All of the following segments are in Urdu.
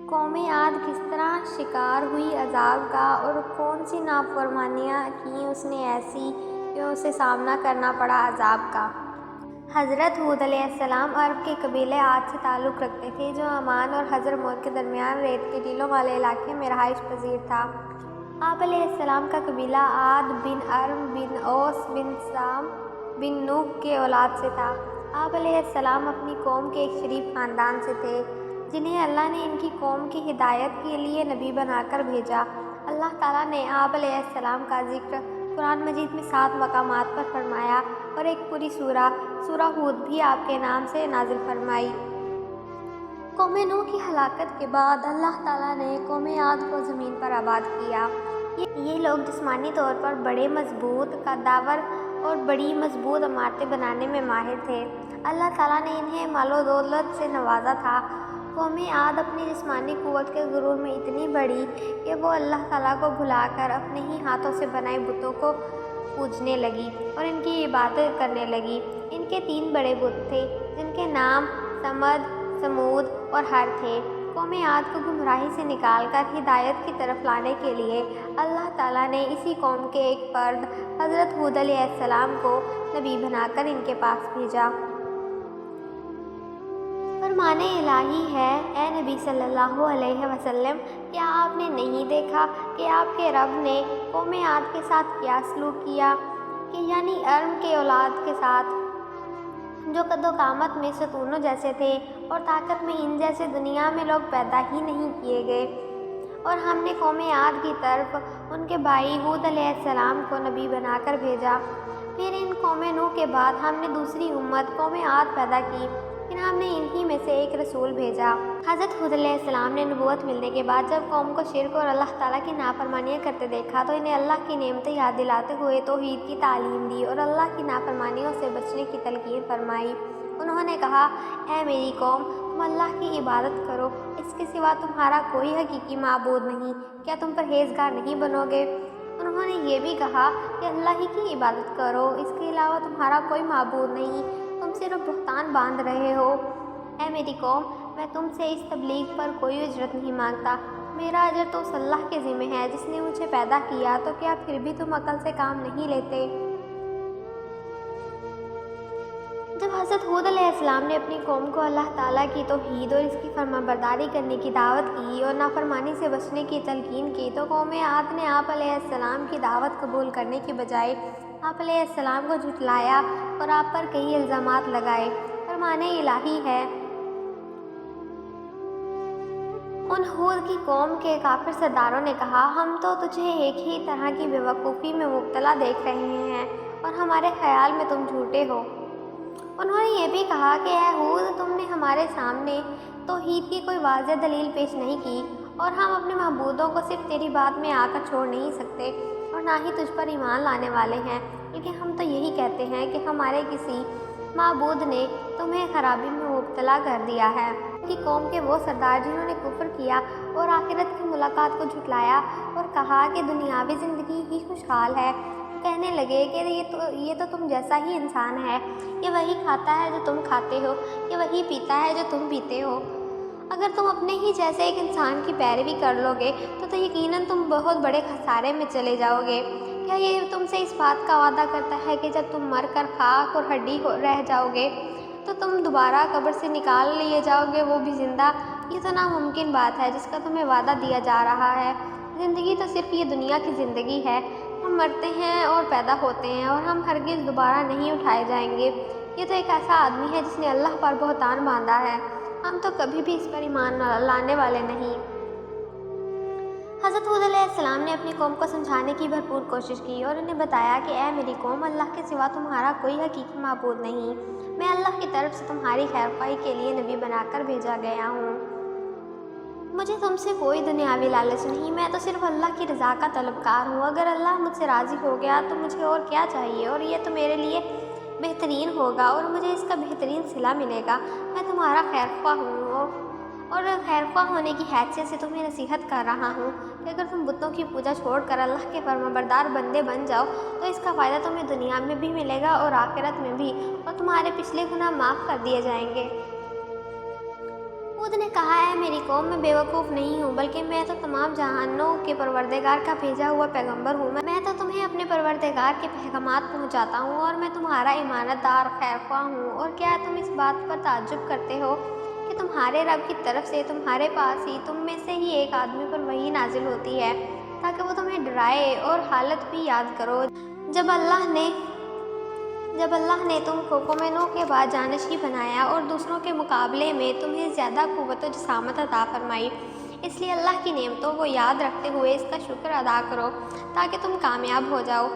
قوم عاد کس طرح شکار ہوئی عذاب کا اور کون سی نافرمانیاں کیں اس نے ایسی کہ اسے سامنا کرنا پڑا عذاب کا۔ حضرت ہود علیہ السلام عرب کے قبیلے عاد سے تعلق رکھتے تھے جو عمان اور حضر موت کے درمیان ریت کے ٹیلوں والے علاقے میں رہائش پذیر تھا۔ آپ علیہ السلام کا قبیلہ عاد بن ارم بن اوس بن سام بن نوح کے اولاد سے تھا۔ آپ علیہ السلام اپنی قوم کے ایک شریف خاندان سے تھے جنہیں اللہ نے ان کی قوم کی ہدایت کے لیے نبی بنا کر بھیجا۔ اللہ تعالیٰ نے آپ علیہ السلام کا ذکر قرآن مجید میں 7 مقامات پر فرمایا اور ایک پوری سورہ ہود بھی آپ کے نام سے نازل فرمائی۔ قوم نوح کی ہلاکت کے بعد اللہ تعالیٰ نے قوم عاد کو زمین پر آباد کیا۔ یہ لوگ جسمانی طور پر بڑے مضبوط قداور اور بڑی مضبوط عمارتیں بنانے میں ماہر تھے۔ اللہ تعالیٰ نے انہیں مال و دولت سے نوازا تھا۔ قوم عاد اپنی جسمانی قوت کے غرور میں اتنی بڑی کہ وہ اللہ تعالیٰ کو بھلا کر اپنے ہی ہاتھوں سے بنائے بتوں کو پوجنے لگی اور ان کی عبادت کرنے لگی۔ ان کے 3 بڑے بت تھے جن کے نام سمد، سمود اور ہر تھے۔ قوم عاد کو گمراہی سے نکال کر ہدایت کی طرف لانے کے لیے اللہ تعالیٰ نے اسی قوم کے ایک فرد حضرت ہود علیہ السلام کو نبی بنا کر ان کے پاس بھیجا۔ فرمان الہی ہے، اے نبی صلی اللہ علیہ وسلم، کیا آپ نے نہیں دیکھا کہ آپ کے رب نے قوم عاد کے ساتھ کیا سلوک کیا، کہ یعنی ارم کے اولاد کے ساتھ جو قد و قامت میں ستونوں جیسے تھے اور طاقت میں ان جیسے دنیا میں لوگ پیدا ہی نہیں کیے گئے۔ اور ہم نے قوم عاد کی طرف ان کے بھائی ہود علیہ السلام کو نبی بنا کر بھیجا۔ پھر ان قوم نوح کے بعد ہم نے دوسری امت قوم عاد پیدا کی، پھر ہم نے انہی میں سے ایک رسول بھیجا۔ حضرت ہود علیہ السلام نے نبوت ملنے کے بعد جب قوم کو شرک اور اللہ تعالیٰ کی نافرمانیاں کرتے دیکھا تو انہیں اللہ کی نعمتیں یاد دلاتے ہوئے توحید کی تعلیم دی اور اللہ کی نافرمانیوں سے بچنے کی تلقین فرمائی۔ انہوں نے کہا، اے میری قوم، تم اللہ کی عبادت کرو، اس کے سوا تمہارا کوئی حقیقی معبود نہیں، کیا تم پرہیزگار نہیں بنو گے؟ انہوں نے یہ بھی کہا کہ اللہ ہی کی عبادت کرو، اس کے علاوہ تمہارا کوئی معبود نہیں، تم صرف بہتان باندھ رہے ہو۔ اے میری قوم، میں تم سے اس تبلیغ پر کوئی اجرت نہیں مانگتا، میرا اجر تو اس اللہ کے ذمہ ہے جس نے مجھے پیدا کیا، تو کیا پھر بھی تم عقل سے کام نہیں لیتے؟ جب حضرت ہود علیہ السلام نے اپنی قوم کو اللہ تعالیٰ کی توحید اور اس کی فرمانبرداری کرنے کی دعوت کی اور نافرمانی سے بچنے کی تلقین کی تو قوم عاد نے آپ علیہ السلام کی دعوت قبول کرنے کی بجائے آپ علیہ السلام کو جھٹلایا اور آپ پر کئی الزامات لگائے۔ فرمان الہی ہے، ان ہود کی قوم کے کافر سرداروں نے کہا، ہم تو تجھے ایک ہی طرح کی بیوقوفی میں مبتلا دیکھ رہے ہیں اور ہمارے خیال میں تم جھوٹے ہو۔ انہوں نے یہ بھی کہا کہ اے ہود، تم نے ہمارے سامنے توحید کی کوئی واضح دلیل پیش نہیں کی اور ہم اپنے معبودوں کو صرف تیری بات میں آ کر چھوڑ نہیں سکتے اور نہ ہی تجھ پر ایمان لانے والے ہیں، لیکن ہم تو یہی کہتے ہیں کہ ہمارے کسی معبود نے تمہیں خرابی میں مبتلا کر دیا ہے۔ کہ قوم کے وہ سردار جنہوں نے کفر کیا اور آخرت کی ملاقات کو جھٹلایا اور کہا کہ دنیاوی زندگی ہی خوشحال ہے، کہنے لگے کہ یہ تو تم جیسا ہی انسان ہے، یہ وہی کھاتا ہے جو تم کھاتے ہو، یہ وہی پیتا ہے جو تم پیتے ہو۔ اگر تم اپنے ہی جیسے ایک انسان کی پیروی کر لو گے تو یقیناً تم بہت بڑے خسارے میں چلے جاؤ گے۔ کیا یہ تم سے اس بات کا وعدہ کرتا ہے کہ جب تم مر کر خاک اور ہڈی رہ جاؤ گے تو تم دوبارہ قبر سے نکال لیے جاؤ گے، وہ بھی زندہ؟ یہ تو ناممکن بات ہے جس کا تمہیں وعدہ دیا جا رہا ہے۔ زندگی تو صرف یہ دنیا کی زندگی ہے، ہم مرتے ہیں اور پیدا ہوتے ہیں اور ہم ہرگز دوبارہ نہیں اٹھائے جائیں گے۔ یہ تو ایک ایسا آدمی ہے جس نے اللہ پر بہتان باندھا ہے، ہم تو کبھی بھی اس پر ایمان لانے والے نہیں۔ حضرت ہود علیہ السلام نے اپنی قوم کو سمجھانے کی بھرپور کوشش کی اور انہیں بتایا کہ اے میری قوم، اللہ کے سوا تمہارا کوئی حقیقی معبود نہیں، میں اللہ کی طرف سے تمہاری خیرخواہی کے لیے نبی بنا کر بھیجا گیا ہوں، مجھے تم سے کوئی دنیاوی لالچ نہیں، میں تو صرف اللہ کی رضا کا طلبکار ہوں۔ اگر اللہ مجھ سے راضی ہو گیا تو مجھے اور کیا چاہیے، اور یہ تو میرے لیے بہترین ہوگا اور مجھے اس کا بہترین صلہ ملے گا۔ میں تمہارا خیرخواہ ہوں اور خیرخواہ ہونے کی حیثیت سے تمہیں نصیحت کر رہا ہوں کہ اگر تم بتوں کی پوجا چھوڑ کر اللہ کے فرمانبردار بندے بن جاؤ تو اس کا فائدہ تمہیں دنیا میں بھی ملے گا اور آخرت میں بھی، اور تمہارے پچھلے گناہ معاف کر دیے جائیں گے۔ ہود نے کہا ہے میری قوم میں بیوقوف نہیں ہوں بلکہ میں تو تمام جہانوں کے پروردگار کا بھیجا ہوا پیغمبر ہوں۔ میں تو تمہیں اپنے پروردگار کے پیغامات پہنچاتا ہوں اور میں تمہارا امانت دار خیر خواہ ہوں۔ اور کیا تم اس بات پر تعجب کرتے ہو کہ تمہارے رب کی طرف سے تمہارے پاس ہی تم میں سے ہی ایک آدمی پر وحی نازل ہوتی ہے تاکہ وہ تمہیں ڈرائے اور حالت بھی یاد کرو جب اللہ نے تم کو قوم نوح کے بعد جانشین بنایا اور دوسروں کے مقابلے میں تمہیں زیادہ قوت و جسامت عطا فرمائی۔ اس لیے اللہ کی نعمتوں کو یاد رکھتے ہوئے اس کا شکر ادا کرو تاکہ تم کامیاب ہو جاؤ۔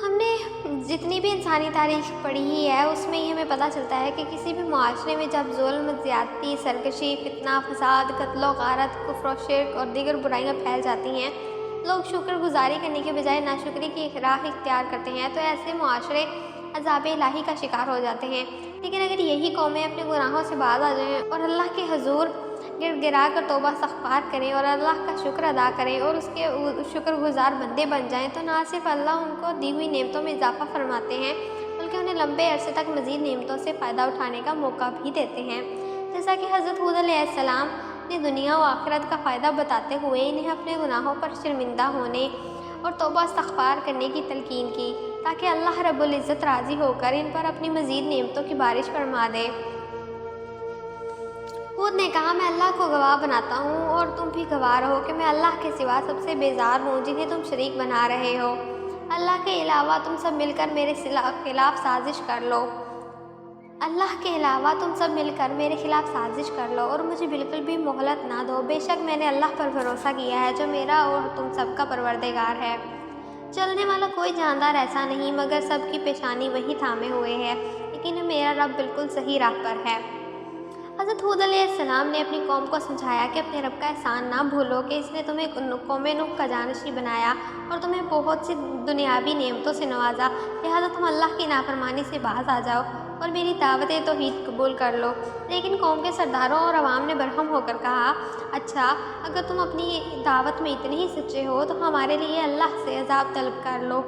ہم نے جتنی بھی انسانی تاریخ پڑھی ہے اس میں یہ ہمیں پتہ چلتا ہے کہ کسی بھی معاشرے میں جب ظلم، زیادتی، سرکشی، فتنہ، فساد، قتل و غارت، کفر و شرک اور دیگر برائیاں پھیل جاتی ہیں، لوگ شکر گزاری کرنے کے بجائے ناشکری کی راہ اختیار کرتے ہیں تو ایسے معاشرے عذاب الہی کا شکار ہو جاتے ہیں۔ لیکن اگر یہی قومیں اپنے گناہوں سے باز آ جائیں اور اللہ کے حضور گر گرا کر توبہ استغفار کریں اور اللہ کا شکر ادا کریں اور اس کے شکر گزار بندے بن جائیں تو نہ صرف اللہ ان کو دی ہوئی نعمتوں میں اضافہ فرماتے ہیں بلکہ انہیں لمبے عرصے تک مزید نعمتوں سے فائدہ اٹھانے کا موقع بھی دیتے ہیں۔ جیسا کہ حضرت ہود علیہ السلام نے دنیا و آخرت کا فائدہ بتاتے ہوئے انہیں اپنے گناہوں پر شرمندہ ہونے اور توبہ استغفار کرنے کی تلقین کی تاکہ اللہ رب العزت راضی ہو کر ان پر اپنی مزید نعمتوں کی بارش فرما دے۔ ہود نے کہا میں اللہ کو گواہ بناتا ہوں اور تم بھی گواہ رہو کہ میں اللہ کے سوا سب سے بیزار ہوں جنہیں تم شریک بنا رہے ہو۔ اللہ کے علاوہ تم سب مل کر میرے خلاف سازش کر لو اور مجھے بالکل بھی مہلت نہ دو۔ بے شک میں نے اللہ پر بھروسہ کیا ہے جو میرا اور تم سب کا پروردگار ہے۔ چلنے والا کوئی جاندار ایسا نہیں مگر سب کی پیشانی وہی تھامے ہوئے ہے، لیکن میرا رب بالکل صحیح راہ پر ہے۔ حضرت ہود علیہ السلام نے اپنی قوم کو سمجھایا کہ اپنے رب کا احسان نہ بھولو کہ اس نے تمہیں قوم نوح کا جانشین بنایا اور تمہیں بہت سی دنیاوی نعمتوں سے نوازا، لہٰذا تم اللہ کی نافرمانی سے باز آ جاؤ اور میری دعوت توحید قبول کر لو۔ لیکن قوم کے سرداروں اور عوام نے برہم ہو کر کہا اچھا اگر تم اپنی دعوت میں اتنے ہی سچے ہو تو ہمارے لیے اللہ سے عذاب طلب کر لو۔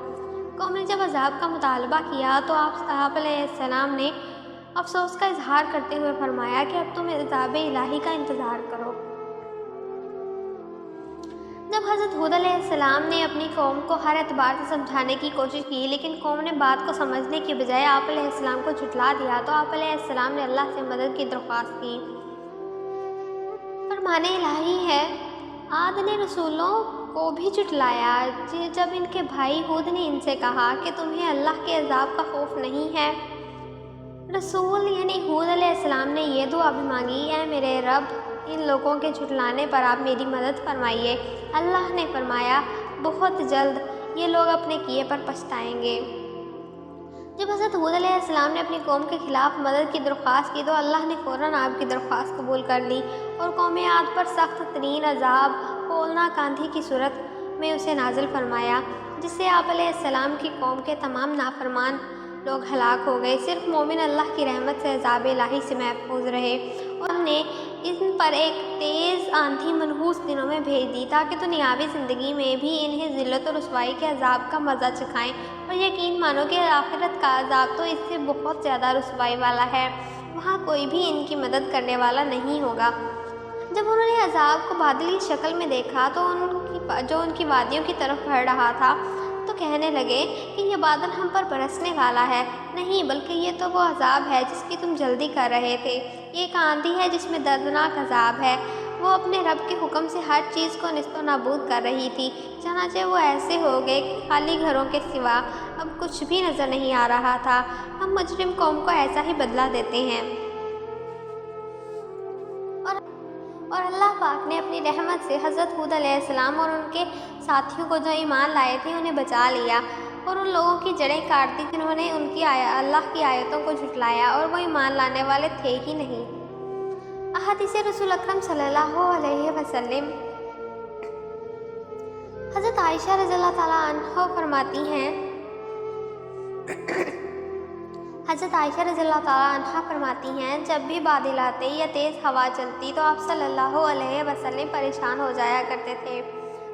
قوم نے جب عذاب کا مطالبہ کیا تو آپ علیہ السلام نے افسوس کا اظہار کرتے ہوئے فرمایا کہ اب تم عذاب الہی کا انتظار کرو۔ جب حضرت ہود علیہ السلام نے اپنی قوم کو ہر اعتبار سے سمجھانے کی کوشش کی لیکن قوم نے بات کو سمجھنے کے بجائے آپ علیہ السلام کو جھٹلا دیا تو آپ علیہ السلام نے اللہ سے مدد کی درخواست کی۔ فرمان الہی ہے عاد نے رسولوں کو بھی جھٹلایا جب ان کے بھائی ہود نے ان سے کہا کہ تمہیں اللہ کے عذاب کا خوف نہیں ہے۔ رسول یعنی ہود علیہ السلام نے یہ دعا بھی مانگی اے میرے رب ان لوگوں کے جھٹلانے پر آپ میری مدد فرمائیے۔ اللہ نے فرمایا بہت جلد یہ لوگ اپنے کیے پر پچھتائیں گے۔ جب حضرت ہود علیہ السلام نے اپنی قوم کے خلاف مدد کی درخواست کی تو اللہ نے فوراً آپ کی درخواست قبول کر لی اور قوم عاد پر سخت ترین عذاب ہولناک آندھی کی صورت میں اسے نازل فرمایا جس سے آپ علیہ السلام کی قوم کے تمام نافرمان لوگ ہلاک ہو گئے۔ صرف مومن اللہ کی رحمت سے عذاب الہی سے محفوظ رہے اور ہم نے ان پر ایک تیز آندھی منحوس دنوں میں بھیج دی تاکہ دنیاوی زندگی میں بھی انہیں ذلت و رسوائی کے عذاب کا مزہ چکھائیں اور یقین مانو کہ آخرت کا عذاب تو اس سے بہت زیادہ رسوائی والا ہے، وہاں کوئی بھی ان کی مدد کرنے والا نہیں ہوگا۔ جب انہوں نے عذاب کو بادلی شکل میں دیکھا تو جو ان کی وادیوں کی طرف بڑھ رہا تھا تو کہنے لگے کہ یہ بادل ہم پر برسنے والا ہے، نہیں بلکہ یہ تو وہ عذاب ہے جس کی تم جلدی کر رہے تھے، یہ ایک آندھی ہے جس میں دردناک عذاب ہے۔ وہ اپنے رب کے حکم سے ہر چیز کو نیست و نابود کر رہی تھی، چنانچہ وہ ایسے ہو گئے کہ خالی گھروں کے سوا اب کچھ بھی نظر نہیں آ رہا تھا۔ ہم مجرم قوم کو ایسا ہی بدلہ دیتے ہیں۔ اور اللہ پاک نے اپنی رحمت سے حضرت ہود علیہ السلام اور ان کے ساتھیوں کو جو ایمان لائے تھے انہیں بچا لیا اور ان لوگوں کی جڑیں کاٹ دی جنہوں نے اللہ کی آیتوں کو جھٹلایا اور وہ ایمان لانے والے تھے ہی نہیں۔ احادیث رسول اکرم صلی اللہ علیہ وسلم حضرت عائشہ رضی اللہ تعالیٰ عنہ فرماتی ہیں جب بھی بادل آتے یا تیز ہوا چلتی تو آپ صلی اللہ علیہ وسلم پریشان ہو جایا کرتے تھے۔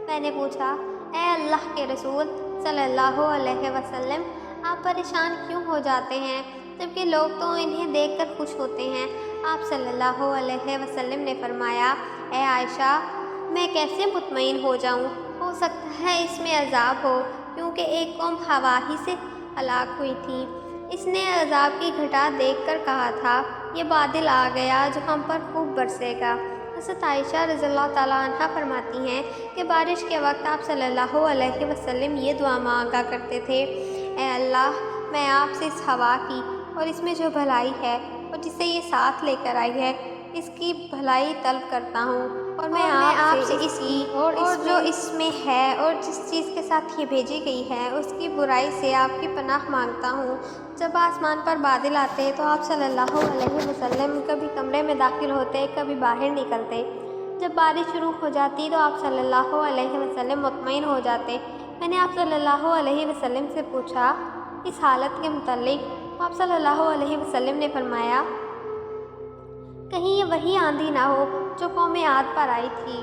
میں نے پوچھا اے اللہ کے رسول صلی اللہ علیہ وسلم آپ پریشان کیوں ہو جاتے ہیں جبکہ لوگ تو انہیں دیکھ کر خوش ہوتے ہیں؟ آپ صلی اللہ علیہ وسلم نے فرمایا، اے عائشہ، میں کیسے مطمئن ہو جاؤں؟ ہو سکتا ہے اس میں عذاب ہو، کیونکہ ایک قوم ہوا ہی سے ہلاک ہوئی تھی۔ اس نے عذاب کی گھٹا دیکھ کر کہا تھا، یہ بادل آ گیا جو ہم پر خوب برسے گا۔ حضرت عائشہ رضی اللہ تعالیٰ عنہ فرماتی ہیں کہ بارش کے وقت آپ صلی اللہ علیہ وسلم یہ دعا مانگا کرتے تھے، اے اللہ، میں آپ سے اس ہوا کی اور اس میں جو بھلائی ہے اور جسے یہ ساتھ لے کر آئی ہے، اس کی بھلائی طلب کرتا ہوں، اور میں آپ سے اس کی اور جو اس میں ہے اور جس چیز کے ساتھ یہ بھیجی گئی ہے اس کی برائی سے آپ کی پناہ مانگتا ہوں۔ جب آسمان پر بادل آتے تو آپ صلی اللہ علیہ وسلم کبھی کمرے میں داخل ہوتے، کبھی باہر نکلتے۔ جب بارش شروع ہو جاتی تو آپ صلی اللہ علیہ وسلم مطمئن ہو جاتے۔ میں نے آپ صلی اللہ علیہ وسلم سے پوچھا اس حالت کے متعلق۔ آپ صلی اللہ علیہ وسلم نے فرمایا، کہیں یہ وہی آندھی نہ ہو جو قوم عاد پر آئی تھی۔